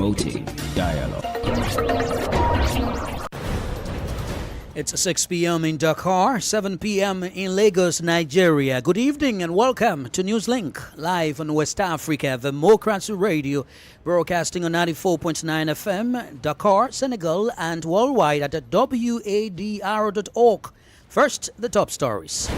promoting dialogue. It's 6 p.m. in Dakar, 7 p.m. in Lagos, Nigeria. Good evening and welcome to Newslink, live on West Africa, Democracy Radio, broadcasting on 94.9 FM, Dakar, Senegal, and worldwide at wadr.org. First, the top stories.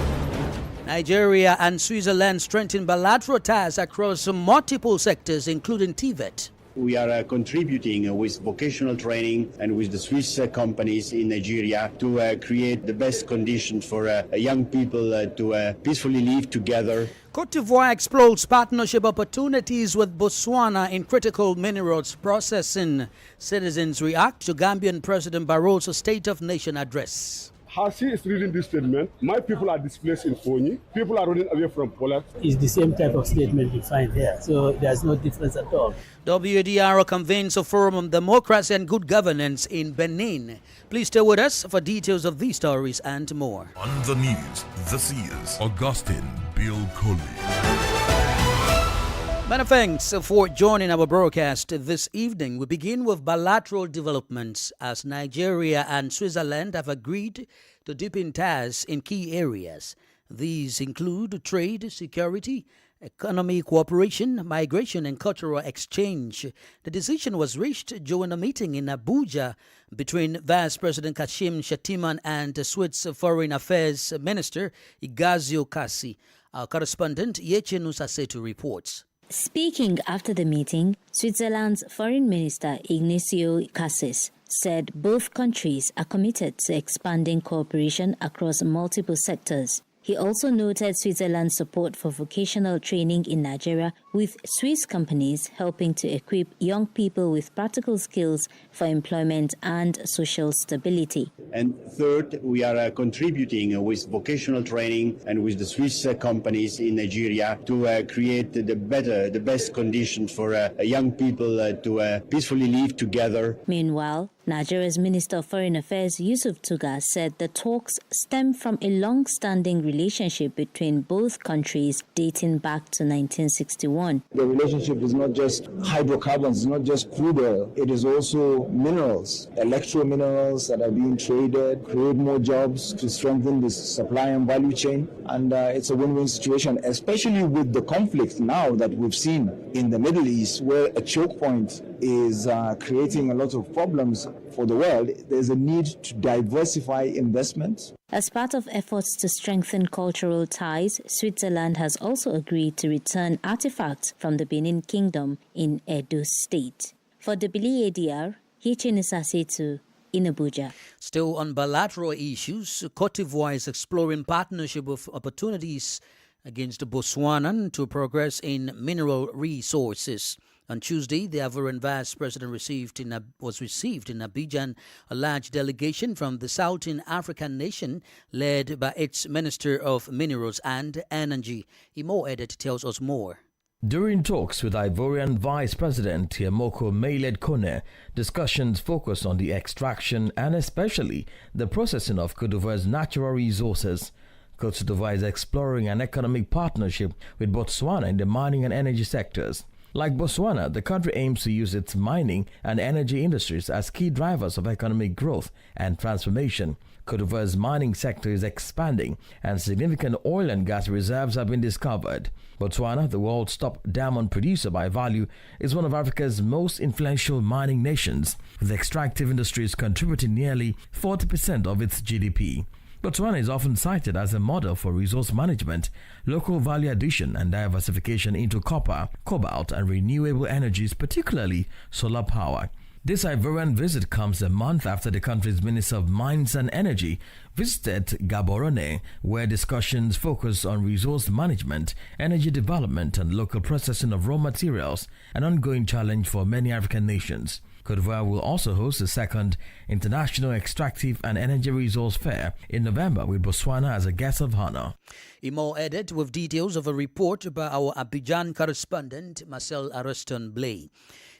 Nigeria and Switzerland strengthen bilateral ties across multiple sectors, including TVET. We are contributing with vocational training and with the Swiss companies in Nigeria to create the best conditions for young people to peacefully live together. Côte d'Ivoire explores partnership opportunities with Botswana in critical minerals processing. Citizens react to Gambian President Barroso's State of Nation address. As he is reading this statement, my people are displaced in Fonyi. People are running away from Poland. It's the same type of statement you find here, so there's no difference at all. WADR convenes a forum on democracy and good governance in Benin. Please stay with us for details of these stories and more. On the news, this is Augustine Bill Coley. Many thanks for joining our broadcast this evening. We begin with bilateral developments as Nigeria and Switzerland have agreed to deepen ties in key areas. These include trade, security, economic cooperation, migration, and cultural exchange. The decision was reached during a meeting in Abuja between Vice President Kashim Shettima and Swiss Foreign Affairs Minister Igazio Kassi. Our correspondent Yeche Nusasetu reports. Speaking after the meeting, Switzerland's Foreign Minister Ignacio Cassis said both countries are committed to expanding cooperation across multiple sectors. He also noted Switzerland's support for vocational training in Nigeria, with Swiss companies helping to equip young people with practical skills for employment and social stability. And third, we are contributing with vocational training and with the Swiss companies in Nigeria to create the best conditions for young people to peacefully live together. Meanwhile, Nigeria's Minister of Foreign Affairs Yusuf Tuga said the talks stem from a long-standing relationship between both countries dating back to 1961. The relationship is not just hydrocarbons, it's not just crude oil, it is also minerals, electro minerals that are being traded, create more jobs to strengthen the supply and value chain, and it's a win-win situation, especially with the conflict now that we've seen in the Middle East, where a choke point is creating a lot of problems for the world. There's a need to diversify investment. As part of efforts to strengthen cultural ties, Switzerland has also agreed to return artifacts from the Benin Kingdom in Edo State. For WADR, Hichinisa Setu in Abuja. Still on bilateral issues, Côte d'Ivoire is exploring partnership of opportunities against Botswana to progress in mineral resources. On Tuesday, the Ivorian Vice President was received in Abidjan, a large delegation from the Southern African nation led by its Minister of Minerals and Energy. Imo Edit tells us more. During talks with Ivorian Vice President Tiamoko Meiled Kone, discussions focused on the extraction and especially the processing of Côte d'Ivoire's natural resources. Côte d'Ivoire is exploring an economic partnership with Botswana in the mining and energy sectors. Like Botswana, the country aims to use its mining and energy industries as key drivers of economic growth and transformation. Côte d'Ivoire's mining sector is expanding and significant oil and gas reserves have been discovered. Botswana, the world's top diamond producer by value, is one of Africa's most influential mining nations, with extractive industries contributing nearly 40% of its GDP. Botswana is often cited as a model for resource management, local value addition and diversification into copper, cobalt and renewable energies, particularly solar power. This Ivorian visit comes a month after the country's Minister of Mines and Energy visited Gaborone, where discussions focused on resource management, energy development and local processing of raw materials, an ongoing challenge for many African nations. Côte d'Ivoire will also host the second International Extractive and Energy Resource Fair in November with Botswana as a guest of honor. Imo Edit with details of a report by our Abidjan correspondent Marcel Ariston Blay.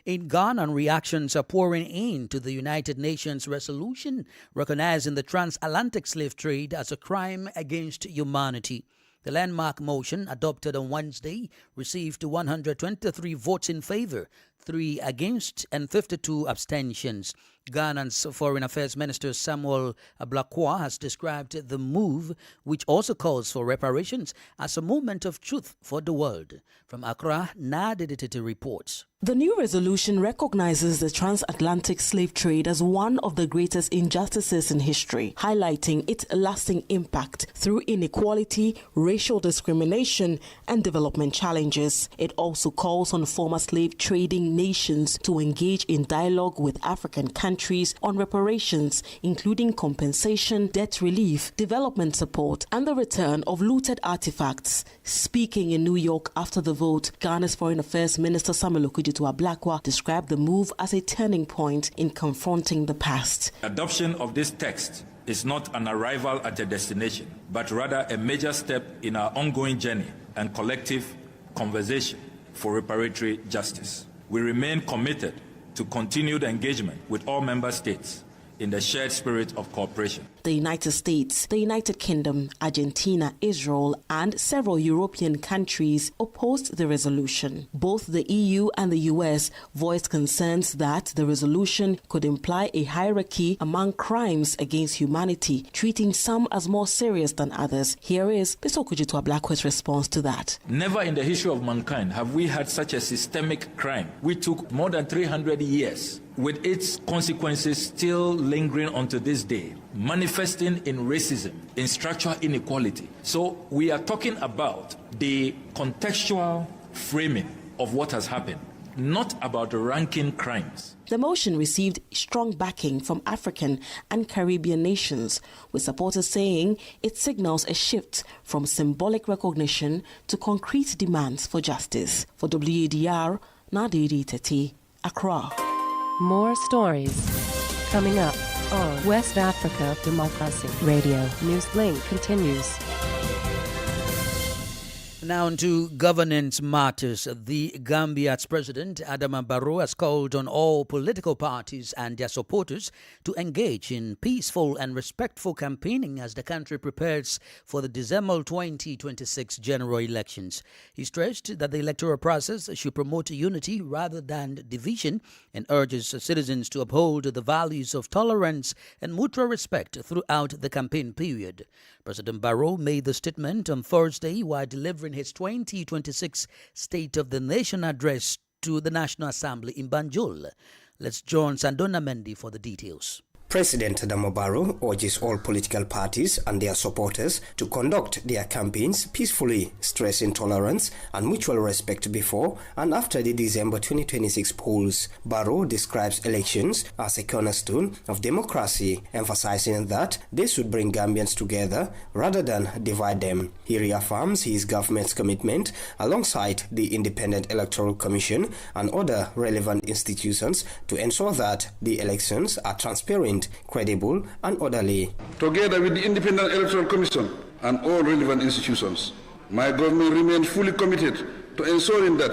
In Ghana, reactions are pouring in to the United Nations resolution recognizing the transatlantic slave trade as a crime against humanity. The landmark motion, adopted on Wednesday, received 123 votes in favor, 3 against and 52 abstentions. Ghana's Foreign Affairs Minister Samuel Ablakwa has described the move, which also calls for reparations, as a moment of truth for the world. From Accra, Nad Editati reports. The new resolution recognizes the transatlantic slave trade as one of the greatest injustices in history, highlighting its lasting impact through inequality, racial discrimination, and development challenges. It also calls on former slave trading nations to engage in dialogue with African countries on reparations, including compensation, debt relief, development support, and the return of looted artifacts. Speaking in New York after the vote, Ghana's Foreign Affairs Minister Samuel Ablakwa described the move as a turning point in confronting the past. Adoption of this text is not an arrival at a destination, but rather a major step in our ongoing journey and collective conversation for reparatory justice. We remain committed to continued engagement with all member states in the shared spirit of cooperation. The United States, the United Kingdom, Argentina, Israel, and several European countries opposed the resolution. Both the EU and the US voiced concerns that the resolution could imply a hierarchy among crimes against humanity, treating some as more serious than others. Here is Mr. Okudzeto Ablakwa's response to that. Never in the history of mankind have we had such a systemic crime. We took more than 300 years, with its consequences still lingering onto this day, manifesting in racism, in structural inequality. So we are talking about the contextual framing of what has happened, not about ranking crimes. The motion received strong backing from African and Caribbean nations, with supporters saying it signals a shift from symbolic recognition to concrete demands for justice. For WADR, Nad Editati, Accra. More stories coming up on West Africa Democracy Radio. Newslink continues. Now on to governance matters. The Gambia's President Adama Barrow has called on all political parties and their supporters to engage in peaceful and respectful campaigning as the country prepares for the December 2026 general elections. He stressed that the electoral process should promote unity rather than division and urges citizens to uphold the values of tolerance and mutual respect throughout the campaign period. President Barrow made the statement on Thursday while delivering his 2026 State of the Nation address to the National Assembly in Banjul. Let's join Sandona Mendy for the details. President Adama Barrow urges all political parties and their supporters to conduct their campaigns peacefully, stressing tolerance and mutual respect before and after the December 2026 polls. Barrow describes elections as a cornerstone of democracy, emphasizing that they should bring Gambians together rather than divide them. He reaffirms his government's commitment alongside the Independent Electoral Commission and other relevant institutions to ensure that the elections are transparent, credible and orderly. Together with the Independent Electoral Commission and all relevant institutions, my government remains fully committed to ensuring that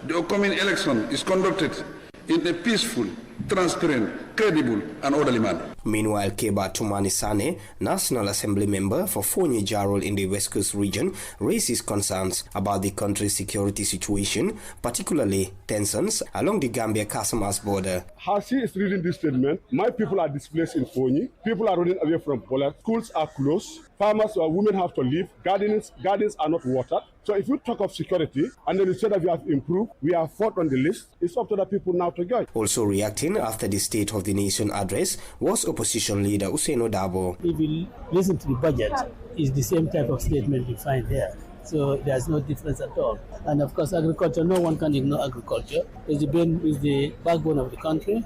the upcoming election is conducted in a peaceful, transparent, credible and orderly manner. Meanwhile, Keba Tumani Sane, National Assembly member for Fonyi Jarol in the West Coast region, raises concerns about the country's security situation, particularly tensions along the Gambia-Casamas border. As he is reading this statement, my people are displaced in Fonyi, people are running away from Poland, schools are closed, farmers or women have to leave, gardens are not watered. So if you talk of security and then you say that we have improved, we are fourth on the list, it's up to the people now to go. Also reacting after the State of the Nation address was opposition leader Usaino Dabo. If you listen to the budget, it's the same type of statement you find there. So there's no difference at all. And of course, agriculture, no one can ignore agriculture. It's the backbone of the country,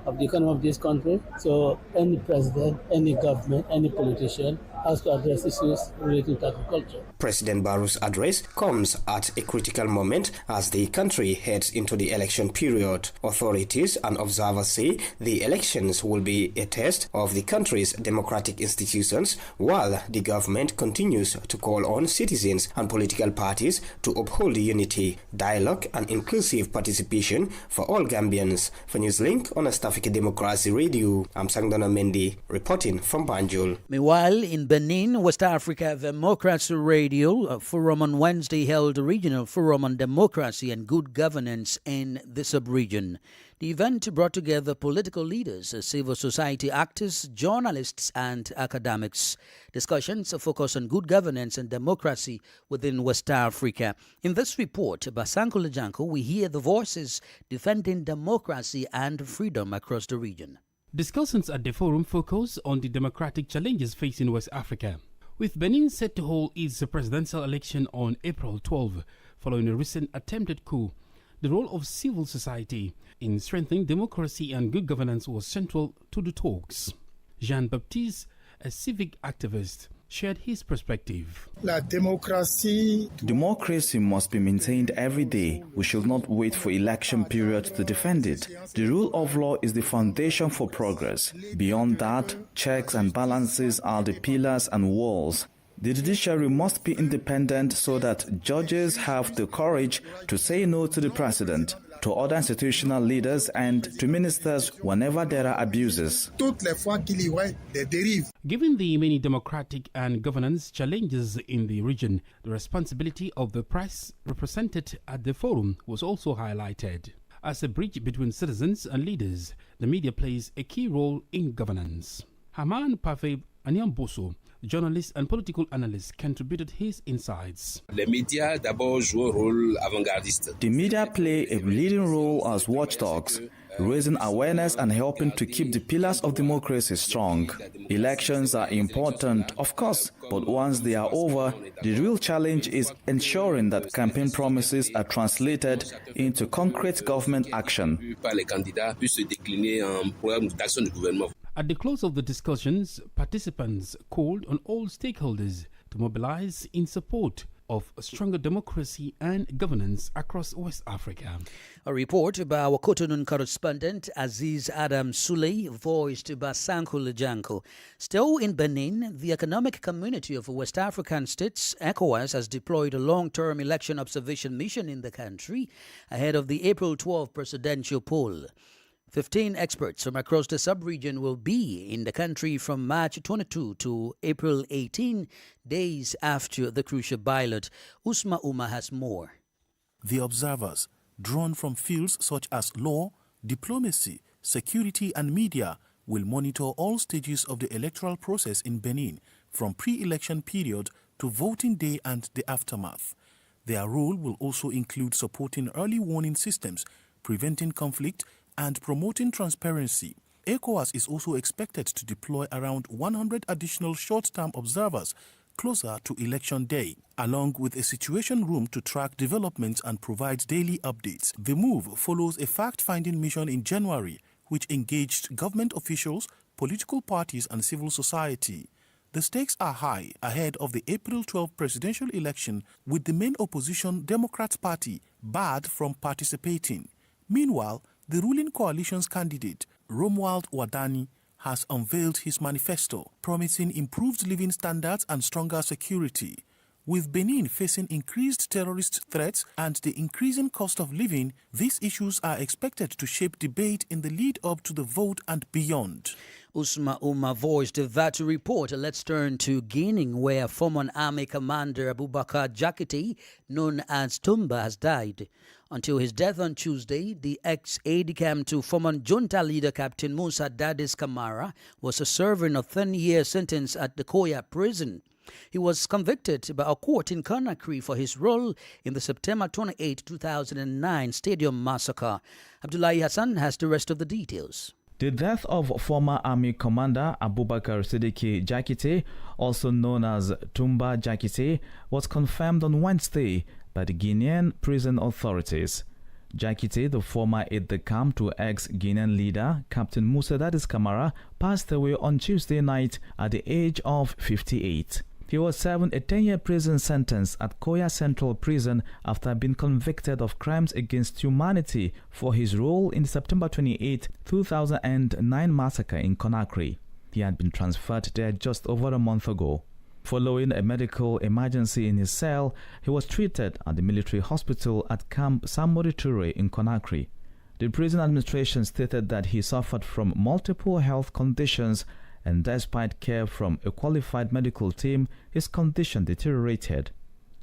of the economy of this country. So any president, any government, any politician has to address issues related to agriculture. President Barrow's address comes at a critical moment as the country heads into the election period. Authorities and observers say the elections will be a test of the country's democratic institutions, while the government continues to call on citizens and political parties to uphold unity, dialogue and inclusive participation for all Gambians. For Newslink on West Africa Democracy Radio, I'm Sangdona Mendy reporting from Banjul. Meanwhile, in Benin, West Africa Democracy Radio Forum on Wednesday held a regional forum on democracy and good governance in the sub-region. The event brought together political leaders, civil society actors, journalists, and academics. Discussions focus on good governance and democracy within West Africa. In this report, Basanko Lejanko, we hear the voices defending democracy and freedom across the region. Discussions at the forum focus on the democratic challenges facing West Africa, with Benin set to hold its presidential election on April 12, following a recent attempted coup. The role of civil society in strengthening democracy and good governance was central to the talks. Jean-Baptiste, a civic activist, shared his perspective. Democracy must be maintained every day. We should not wait for election period to defend it. The rule of law is the foundation for progress. Beyond that, checks and balances are the pillars and walls. The judiciary must be independent so that judges have the courage to say no to the president, to other institutional leaders, and to ministers whenever there are abuses. Given the many democratic and governance challenges in the region, the responsibility of the press represented at the forum was also highlighted. As a bridge between citizens and leaders, the media plays a key role in governance. Haman Pafeb Anyamboso, journalist and political analyst, contributed his insights. The media play a leading role as watchdogs, raising awareness and helping to keep the pillars of democracy strong. Elections are important, of course, but once they are over, the real challenge is ensuring that campaign promises are translated into concrete government action. At the close of the discussions, participants called on all stakeholders to mobilize in support of stronger democracy and governance across West Africa. A report by our Cotonou correspondent Aziz Adam Souley, voiced by Sanko Lejanko. Still in Benin, the Economic Community of West African States, ECOWAS, has deployed a long-term election observation mission in the country ahead of the April 12 presidential poll. 15 experts from across the sub-region will be in the country from March 22 to April 18, days after the crucial ballot. Usma Uma has more. The observers, drawn from fields such as law, diplomacy, security and media, will monitor all stages of the electoral process in Benin, from pre-election period to voting day and the aftermath. Their role will also include supporting early warning systems, preventing conflict, and promoting transparency. ECOWAS is also expected to deploy around 100 additional short-term observers closer to election day, along with a situation room to track developments and provide daily updates. The move follows a fact-finding mission in January, which engaged government officials, political parties, and civil society. The stakes are high ahead of the April 12 presidential election, with the main opposition Democrats Party barred from participating. Meanwhile, the ruling coalition's candidate, Romuald Wadani, has unveiled his manifesto, promising improved living standards and stronger security. With Benin facing increased terrorist threats and the increasing cost of living, these issues are expected to shape debate in the lead up to the vote and beyond. Usma Uma voiced that report. Let's turn to Guinea, where former Army Commander Abubakar Jakite, known as Tumba, has died. Until his death on Tuesday, the ex-aide-de-camp to former junta leader Captain Musa Dadis Camara was serving a 10-year sentence at the Koya prison. He was convicted by a court in Conakry for his role in the September 28, 2009 stadium massacre. Abdullahi Hassan has the rest of the details. The death of former Army Commander Abubakar Siddiqui Jakite, also known as Tumba Jakite, was confirmed on Wednesday by the Guinean prison authorities. Jakite, the former aide-de-camp to ex-Guinean leader Captain Musa Dadis Camara, passed away on Tuesday night at the age of 58. He was serving a 10-year prison sentence at Koya Central Prison after being convicted of crimes against humanity for his role in the September 28, 2009 massacre in Conakry. He had been transferred there just over a month ago. Following a medical emergency in his cell, he was treated at the military hospital at Camp Samori Touré in Conakry. The prison administration stated that he suffered from multiple health conditions, and despite care from a qualified medical team, his condition deteriorated.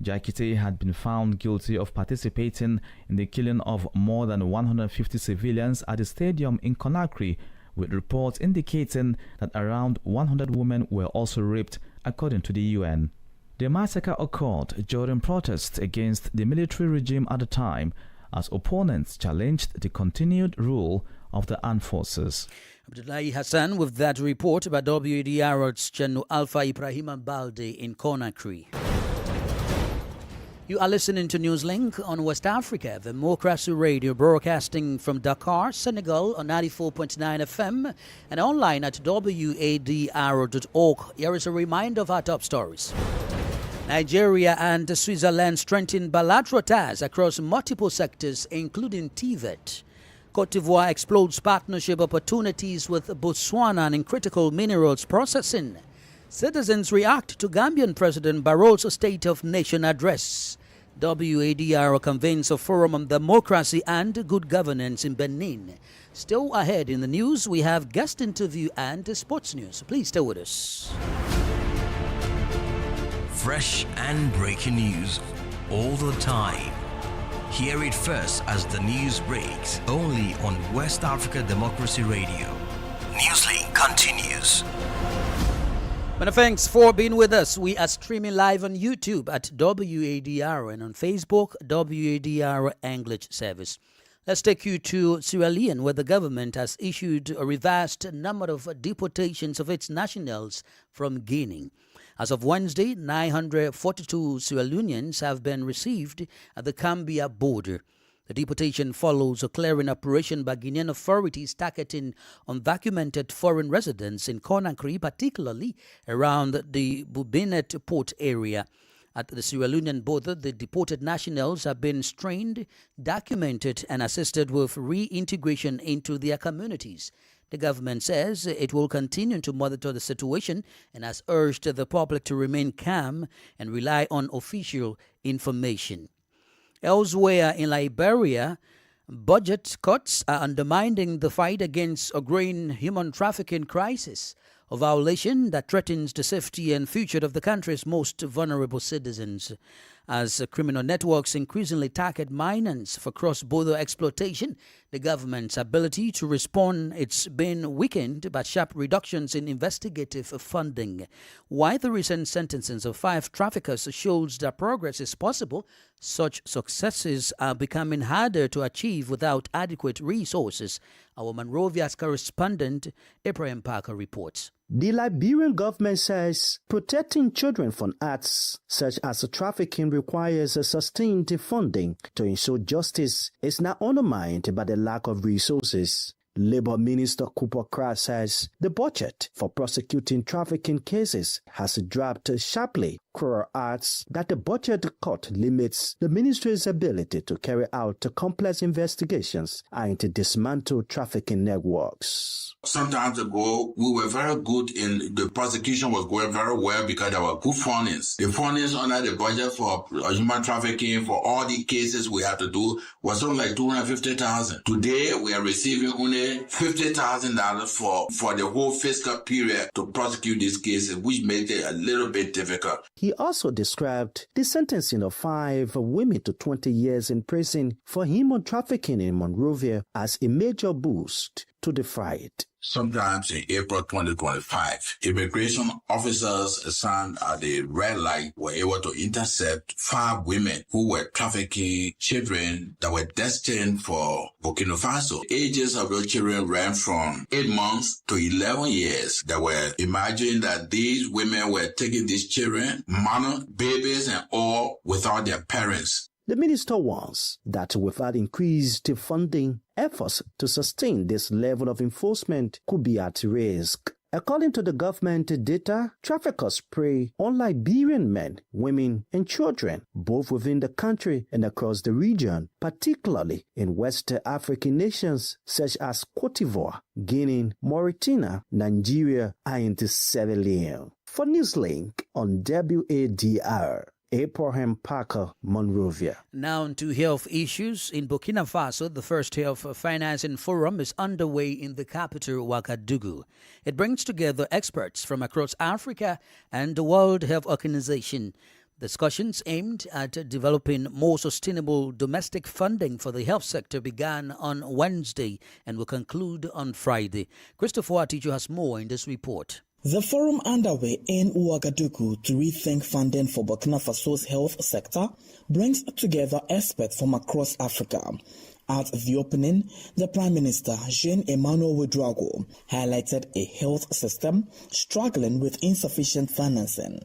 Jakite had been found guilty of participating in the killing of more than 150 civilians at the stadium in Conakry, with reports indicating that around 100 women were also raped, according to the UN. The massacre occurred during protests against the military regime at the time, as opponents challenged the continued rule of the armed forces. Abdullahi Hassan with that report about WADR's General Alpha Ibrahim Balde in Conakry. You are listening to Newslink on West Africa, the Democracy Radio, broadcasting from Dakar, Senegal on 94.9 FM and online at wadr.org. Here is a reminder of our top stories. Nigeria and Switzerland strengthen bilateral ties across multiple sectors, including TVET. Cote d'Ivoire explodes partnership opportunities with Botswana in critical minerals processing. Citizens react to Gambian President Barrow's State of Nation address. WADR convenes a forum on democracy and good governance in Benin. Still ahead in the news, we have guest interview and sports news. Please stay with us. Fresh and breaking news all the time. Hear it first as the news breaks, only on West Africa Democracy Radio. Newslink continues. Many thanks for being with us. We are streaming live on YouTube at WADR and on Facebook, WADR English Service. Let's take you to Sierra Leone, where the government has issued a revised number of deportations of its nationals from Guinea. As of Wednesday, 942 Sierra Leoneans have been received at the Gambia border. The deportation follows a clearing operation by Guinean authorities targeting undocumented foreign residents in Conakry, particularly around the Bubinet port area. At the Sierra Leonean border, the deported nationals have been screened, documented, and assisted with reintegration into their communities. The government says it will continue to monitor the situation and has urged the public to remain calm and rely on official information. Elsewhere in Liberia, budget cuts are undermining the fight against a growing human trafficking crisis, a violation that threatens the safety and future of the country's most vulnerable citizens. As criminal networks increasingly target minors for cross-border exploitation, the government's ability to respond is being weakened by sharp reductions in investigative funding. While the recent sentences of 5 traffickers shows that progress is possible, such successes are becoming harder to achieve without adequate resources. Our Monrovia's correspondent, Ibrahim Parker, reports. The Liberian government says protecting children from acts such as trafficking requires a sustained funding to ensure justice is not undermined by the lack of resources. Labour Minister Cooper Kraft says the budget for prosecuting trafficking cases has dropped sharply. Kraft adds that the budget cut limits the ministry's ability to carry out complex investigations and to dismantle trafficking networks. Some time ago, we were very good in the prosecution was going very well because there were good fundings. The fundings under the budget for human trafficking for all the cases we had to do was something like $250,000. Today, we are receiving only $50,000 for the whole fiscal period to prosecute these cases, which made it a little bit difficult. He also described the sentencing of 5 women to 20 years in prison for human trafficking in Monrovia as a major boost to the fight. Sometimes in April 2025, immigration officers assigned at the red light were able to intercept 5 women who were trafficking children that were destined for Burkina Faso. Ages of those children ran from 8 months to 11 years. They were imagining that these women were taking these children, minor babies and all, without their parents. The minister warns that without increased funding, efforts to sustain this level of enforcement could be at risk. According to the government data, traffickers prey on Liberian men, women, and children, both within the country and across the region, particularly in West African nations such as Cote d'Ivoire, Guinea, Mauritania, Nigeria, and Sierra Leone. For Newslink on WADR, Abraham Parker, Monrovia. Now to health issues. In Burkina Faso, the first Health Financing Forum is underway in the capital, Ouagadougou. It brings together experts from across Africa and the World Health Organization. Discussions aimed at developing more sustainable domestic funding for the health sector began on Wednesday and will conclude on Friday. Christopher Atijo has more in this report. The forum underway in Ouagadougou to rethink funding for Burkina Faso's health sector brings together experts from across Africa. At the opening, the Prime Minister, Jean-Emmanuel Wadr, highlighted a health system struggling with insufficient financing.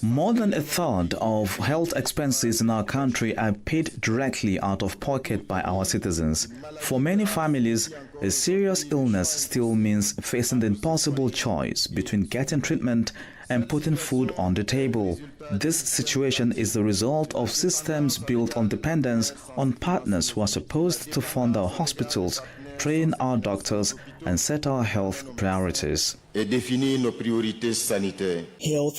More than a third of health expenses in our country are paid directly out of pocket by our citizens. For many families, a serious illness still means facing the impossible choice between getting treatment and putting food on the table. This situation is the result of systems built on dependence on partners who are supposed to fund our hospitals, train our doctors, and set our health priorities. Health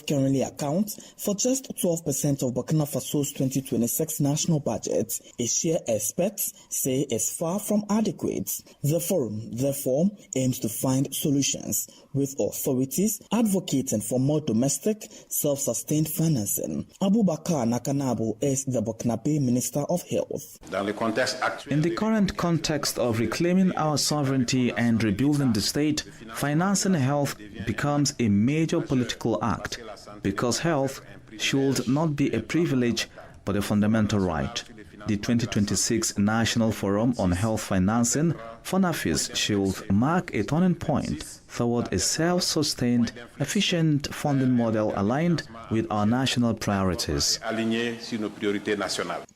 currently accounts for just 12% of Burkina Faso's 2026 national budget, a share experts say is far from adequate. The forum, therefore, aims to find solutions, with authorities advocating for more domestic, self-sustained financing. Abubakar Nakanabu is the Burkinabe Minister of Health. In the current context of reclaiming our sovereignty and rebuilding the state, financing health becomes a major political act, because health should not be a privilege but a fundamental right. The 2026 National Forum on Health Financing, FONAFIS, should mark a turning point toward a self-sustained, efficient funding model aligned with our national priorities.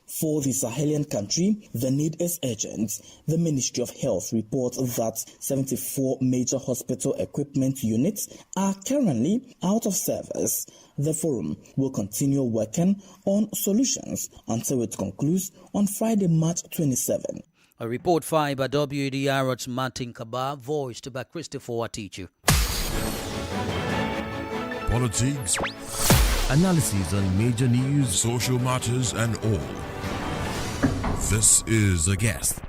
For the Sahelian country, the need is urgent. The Ministry of Health reports that 74 major hospital equipment units are currently out of service. The forum will continue working on solutions until it concludes on Friday, March 27. A report filed by WADR's Martin Kabar, voiced by Christopher Atijo. Politics, analysis on major news, social matters, and all. This is The Guest.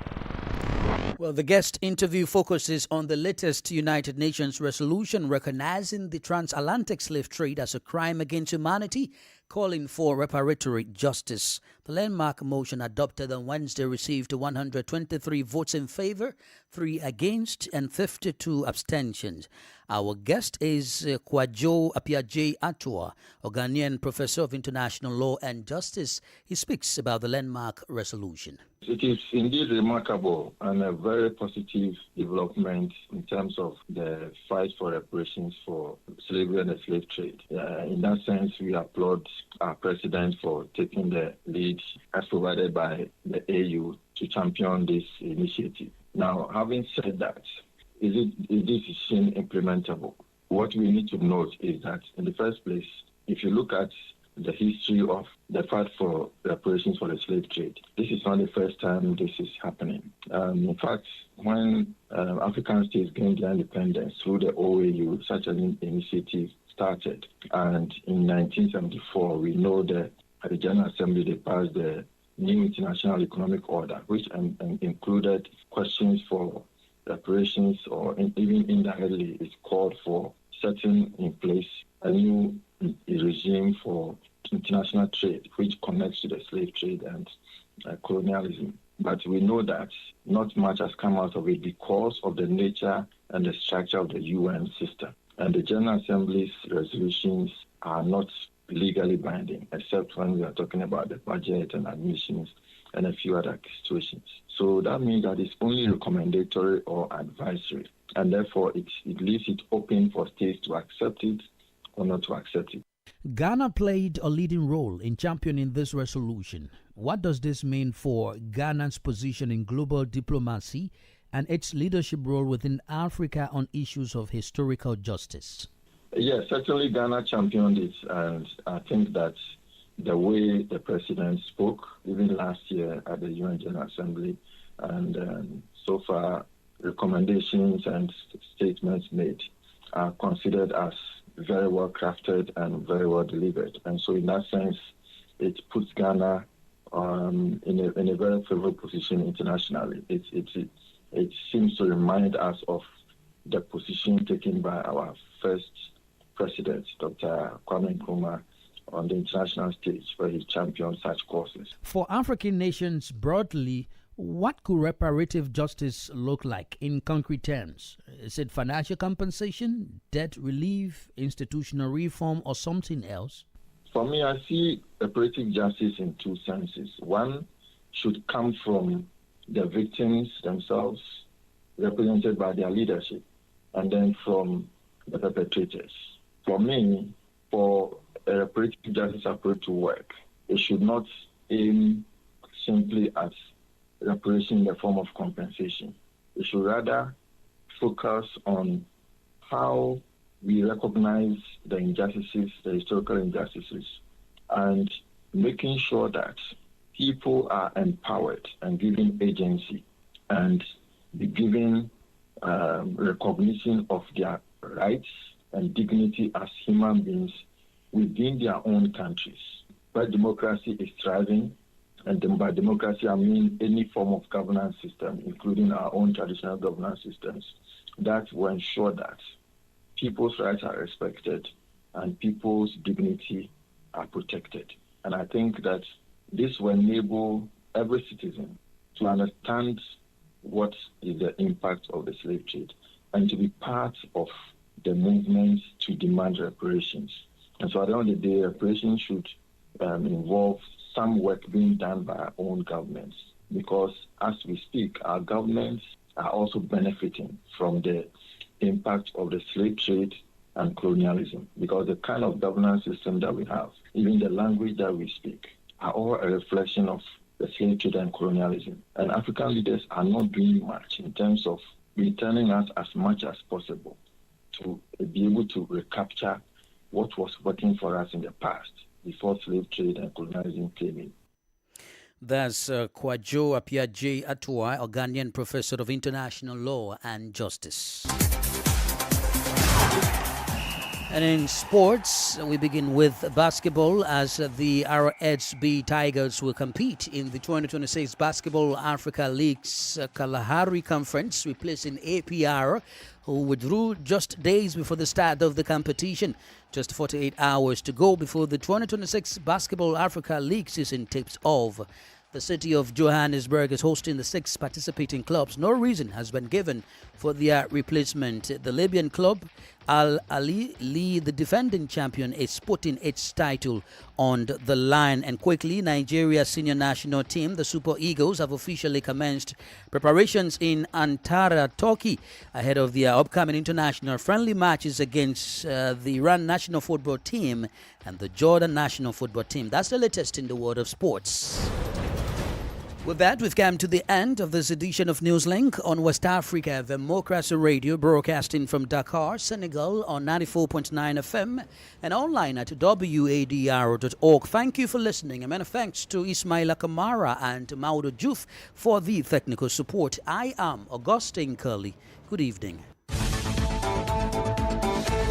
Well, the guest interview focuses on the latest United Nations resolution recognizing the transatlantic slave trade as a crime against humanity, calling for reparatory justice. The landmark motion adopted on Wednesday received 123 votes in favor, 3 against, and 52 abstentions. Our guest is Kwajo Apiaje Atua, a Ghanaian professor of international law and justice. He speaks about the landmark resolution. It is indeed remarkable and a very positive development in terms of the fight for reparations for slavery and the slave trade. In that sense, we applaud our president for taking the lead as provided by the AU to champion this initiative. Now, having said that, is this decision implementable? What we need to note is that, in the first place, if you look at the history of the fight for reparations for the slave trade, this is not the first time this is happening. In fact, when African states gained their independence through the OAU, such an initiative started. And in 1974, we know that at the General Assembly, they passed the new International Economic Order, which included questions for reparations, or even indirectly, it's called for setting in place a new regime for international trade, which connects to the slave trade and colonialism. But we know that not much has come out of it because of the nature and the structure of the UN system. And the General Assembly's resolutions are not legally binding, except when we are talking about the budget and admissions and a few other situations. So that means that it's only recommendatory or advisory, and therefore it leaves it open for states to accept it or not to accept it. Ghana played a leading role in championing this resolution. What does this mean for Ghana's position in global diplomacy and its leadership role within Africa on issues of historical justice? Yes, certainly Ghana championed it, and I think that the way the president spoke, even last year at the UN General Assembly, and so far recommendations and statements made are considered as very well crafted and very well delivered. And so in that sense, it puts Ghana in a very favorable position internationally. It seems to remind us of the position taken by our first president, Dr. Kwame Nkrumah, on the international stage, where he championed such causes. For African nations broadly, what could reparative justice look like in concrete terms? Is it financial compensation, debt relief, institutional reform, or something else? For me, I see reparative justice in two senses. One should come from the victims themselves, represented by their leadership, and then from the perpetrators. For me, for a reparative justice approach to work, it should not aim simply at reparation in the form of compensation. It should rather focus on how we recognize the injustices, the historical injustices, and making sure that people are empowered and given agency and be given recognition of their rights and dignity as human beings within their own countries, where democracy is thriving. And by democracy, I mean any form of governance system, including our own traditional governance systems, that will ensure that people's rights are respected and people's dignity are protected. And I think that this will enable every citizen to understand what is the impact of the slave trade and to be part of the movement to demand reparations. And so at the end of the day, reparations should involve some work being done by our own governments, because as we speak, our governments are also benefiting from the impact of the slave trade and colonialism, because the kind of governance system that we have, even the language that we speak, are all a reflection of the slave trade and colonialism. And African leaders are not doing much in terms of returning us as much as possible to be able to recapture what was working for us in the past, before slave trade and colonialism came in. That's Kwajo Apiaje Atua, a Ghanaian professor of international law and justice. And in sports, we begin with basketball as the RSB Tigers will compete in the 2026 Basketball Africa League's Kalahari Conference, replacing APR, who withdrew just days before the start of the competition. Just 48 hours to go before the 2026 Basketball Africa League season tips off. The city of Johannesburg is hosting the 6 participating clubs. No reason has been given for their replacement. The Libyan club, Al Ali, the defending champion, is putting its title on the line. And quickly, Nigeria's senior national team, the Super Eagles, have officially commenced preparations in Ankara, Turkey, ahead of their upcoming international friendly matches against the Iran national football team and the Jordan national football team. That's the latest in the world of sports. With that, we've come to the end of this edition of Newslink on West Africa Democracy Radio, broadcasting from Dakar, Senegal on 94.9 FM and online at wadr.org. Thank you for listening. And many thanks to Ismaila Kamara and Maudo Juf for the technical support. I am Augustine Curley. Good evening.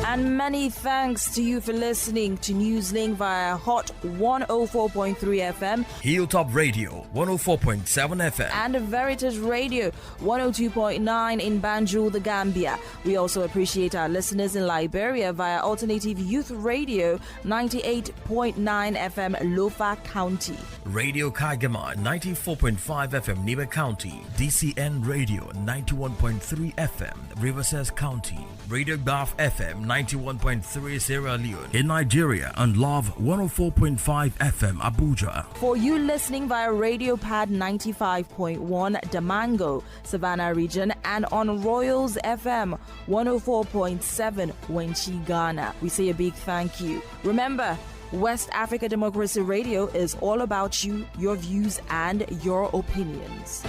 And many thanks to you for listening to Newslink via Hot 104.3 FM, Hilltop Radio 104.7 FM, and Veritas Radio 102.9 in Banjul, the Gambia. We also appreciate our listeners in Liberia via Alternative Youth Radio 98.9 FM, Lofa County, Radio Kagama 94.5 FM, Nibe County, DCN Radio 91.3 FM, Riverside County, Radio Baf FM 91.3 Sierra Leone in Nigeria, and Love 104.5 FM Abuja. For you listening via Radio Pad 95.1 Damango, Savannah region, and on Royals FM 104.7 Wenchi, Ghana, we say a big thank you. Remember, West Africa Democracy Radio is all about you, your views, and your opinions.